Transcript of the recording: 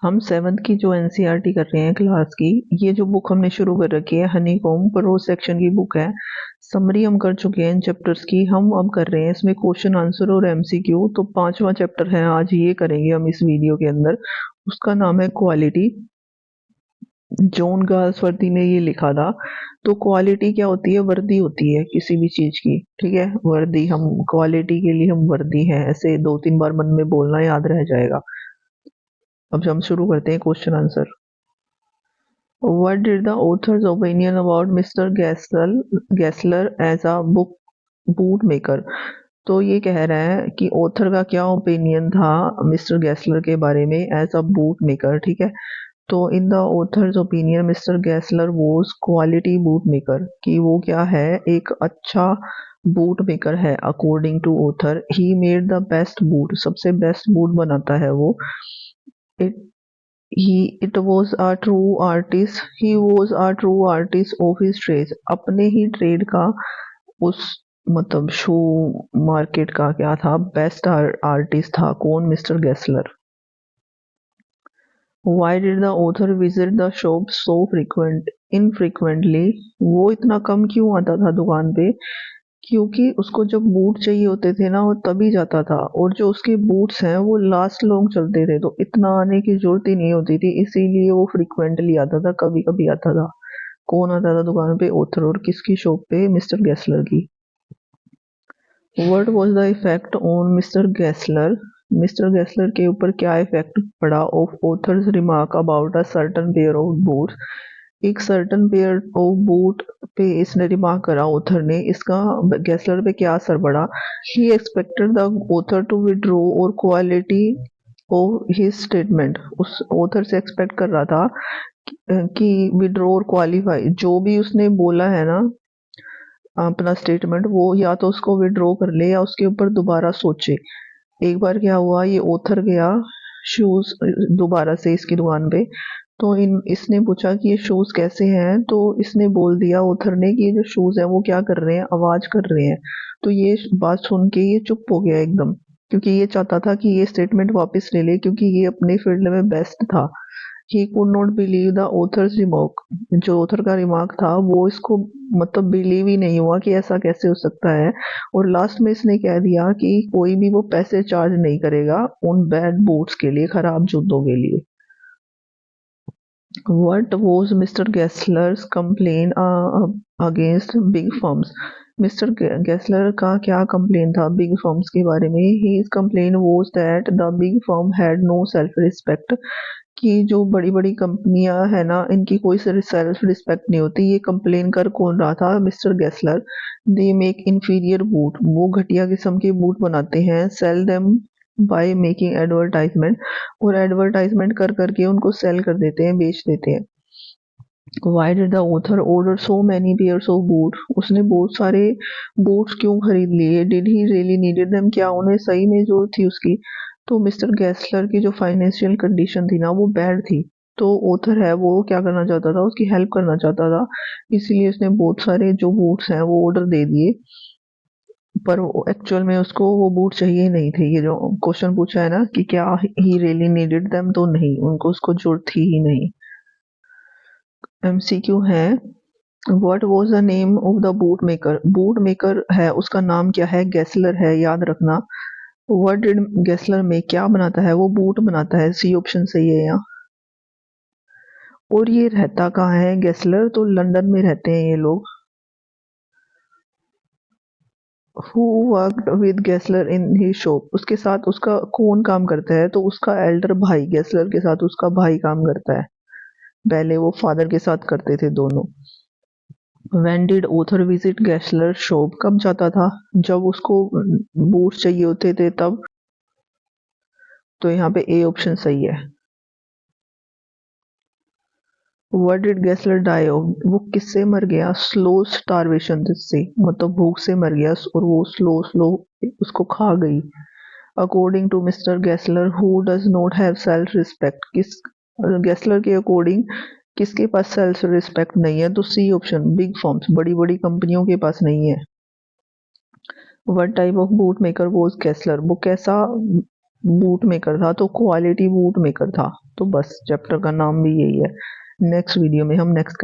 हम 7th की जो एनसीईआरटी कर रहे हैं क्लास की, ये जो बुक हमने शुरू कर रखी है हनीकॉम्ब प्रोज सेक्शन की बुक है। समरी हम कर चुके हैं इन चैप्टर्स की, हम अब कर रहे हैं इसमें क्वेश्चन आंसर और एमसीक्यू। तो 5वां चैप्टर है, आज ये करेंगे हम इस वीडियो के अंदर। उसका नाम है क्वालिटी। जॉन गाल्सवर्दी ने ये लिखा था। तो क्वालिटी क्या होती है? वर्दी होती है किसी भी चीज की, ठीक है। वर्दी, हम क्वालिटी के लिए हम वर्दी हैं, ऐसे 2-3 बार मन में बोलना, याद रह जाएगा। अब हम शुरू करते हैं question answer. What did the author's opinion about Mr. Gessler as a bootmaker? तो ये कह रहा है कि ऑथर का क्या ओपिनियन था मिस्टर गैसलर के बारे में एज अ बूट मेकर, ठीक है। तो in the author's opinion mister Gessler was quality boot maker, कि वो क्या है, एक अच्छा बूट मेकर है। According to author he made the best boot, सबसे बेस्ट बूट बनाता है वो। It it was a true artist, he was a true artist of his trade, अपने ही ट्रेड का, उस मतलब शो मार्केट का क्या था, बेस्ट आर्टिस्ट था। कौन? Mister Gessler. Why did the author visit the shop so infrequently? वो इतना कम क्यों आता था दुकान पे? क्योंकि उसको जब बूट चाहिए होते थे ना, वो तभी जाता था, और जो उसके बूट्स हैं वो लास्ट लॉन्ग चलते थे, तो इतना आने की जरूरत ही नहीं होती थी, इसीलिए वो फ्रिक्वेंटली आता था, कभी कभी आता था। कौन आता था दुकान पे? ऑथर। और किसकी शॉप पे? मिस्टर गेस्लर की। What was the effect on mister Gessler? Mister Gessler के ऊपर क्या इफेक्ट पड़ा of authors remark about a certain pair of boots? एक सर्टन पेयर ऑफ बूट पे इसने रिमार्क करा ऑथर ने, इसका गेस्लर पे क्या असर पड़ा? He expected the author to withdraw or quality of his statement, उस ऑथर से एक्सपेक्ट कर रहा था कि विड्रॉ और क्वालिफाई, जो भी उसने बोला है ना अपना स्टेटमेंट, वो या तो उसको विड्रॉ कर ले या उसके ऊपर दोबारा सोचे। एक बार क्या हुआ, ये ऑथर गया शूज दोबारा से इसकी दुकान पे, तो इन इसने पूछा कि ये शूज कैसे हैं, तो इसने बोल दिया ऑथर ने कि ये जो शूज है वो क्या कर रहे हैं, आवाज कर रहे हैं। तो ये बात सुन के ये चुप हो गया एकदम, क्योंकि ये चाहता था कि ये स्टेटमेंट वापस ले ले, क्योंकि ये अपने फील्ड में बेस्ट था। He could not believe the author's remark, जो ऑथर का रिमार्क था वो इसको मतलब बिलीव ही नहीं हुआ कि ऐसा कैसे हो सकता है। और लास्ट में इसने कह दिया कि कोई भी वो पैसे चार्ज नहीं करेगा उन बैड बूट्स के लिए, खराब जूतों के लिए। What was Mr. Gessler's complaint against big firms? Mister Gessler का क्या कंप्लेन था बिग फर्म्स के बारे में? His complaint was that the big firm had no self respect, कि जो बड़ी बड़ी कंपनियां है ना, इनकी कोई सेल्फ रिस्पेक्ट नहीं होती। ये कंप्लेन कर कौन रहा था? Mister Gessler. They make inferior boot, वो घटिया किस्म के बूट बनाते हैं। Sell them by making advertisement, और एडवर्टाइजमेंट कर करके उनको सेल कर देते हैं, बेच देते हैं। Why did the author order so many pairs of boot? उसने बहुत सारे बूट्स क्यों खरीद लिए? Did he really needed them, क्या उन्हें सही में जरूरत थी उसकी? तो मिस्टर गेस्लर की जो फाइनेंशियल कंडीशन थी ना वो बैड थी, तो ऑथर है वो क्या करना चाहता था, उसकी हेल्प करना चाहता था, इसीलिए उसने बहुत सारे जो बूट्स हैं वो ऑर्डर दे दिए। पर एक्चुअल में उसको वो बूट चाहिए नहीं थे। ये जो क्वेश्चन पूछा है ना कि क्या ही रियली नीडेड देम, तो नहीं, उनको उसको जरूरत थी ही नहीं। एमसीक्यू है, what was the name of the boot maker? Boot maker है उसका नाम क्या है? गेस्लर है, याद रखना। व्हाट डिड गेस्लर में, क्या बनाता है वो? बूट बनाता है, सी ऑप्शन सही है यहाँ। और ये रहता कहाँ है गेस्लर? तो लंदन में रहते हैं ये लोग। Who worked with Gessler in he shop, उसके साथ उसका कौन काम करता है? तो उसका एल्डर भाई, गेस्लर के साथ उसका भाई काम करता है। पहले वो फादर के साथ करते थे दोनों। When did author visit Gessler shop, कब जाता था? जब उसको बूट चाहिए होते थे तब। तो यहाँ पे ए ऑप्शन सही है। What did Gessler die of, वो किससे मर गया? स्लो स्टारवेशन से, मतलब भूख से मर गया, और वो स्लो स्लो उसको खा गई। According to Mister Gessler who does not have self respect, किस गेस्लर के अकॉर्डिंग किसके पास सेल्फ रिस्पेक्ट नहीं है? तो सी ऑप्शन, बिग फर्म्स, बड़ी बड़ी कंपनियों के पास नहीं है। What type of boot maker was Gessler, वो कैसा बूट मेकर था, तो क्वालिटी बूट मेकर था। तो बस चैप्टर का नाम भी यही है। नेक्स्ट वीडियो में हम नेक्स्ट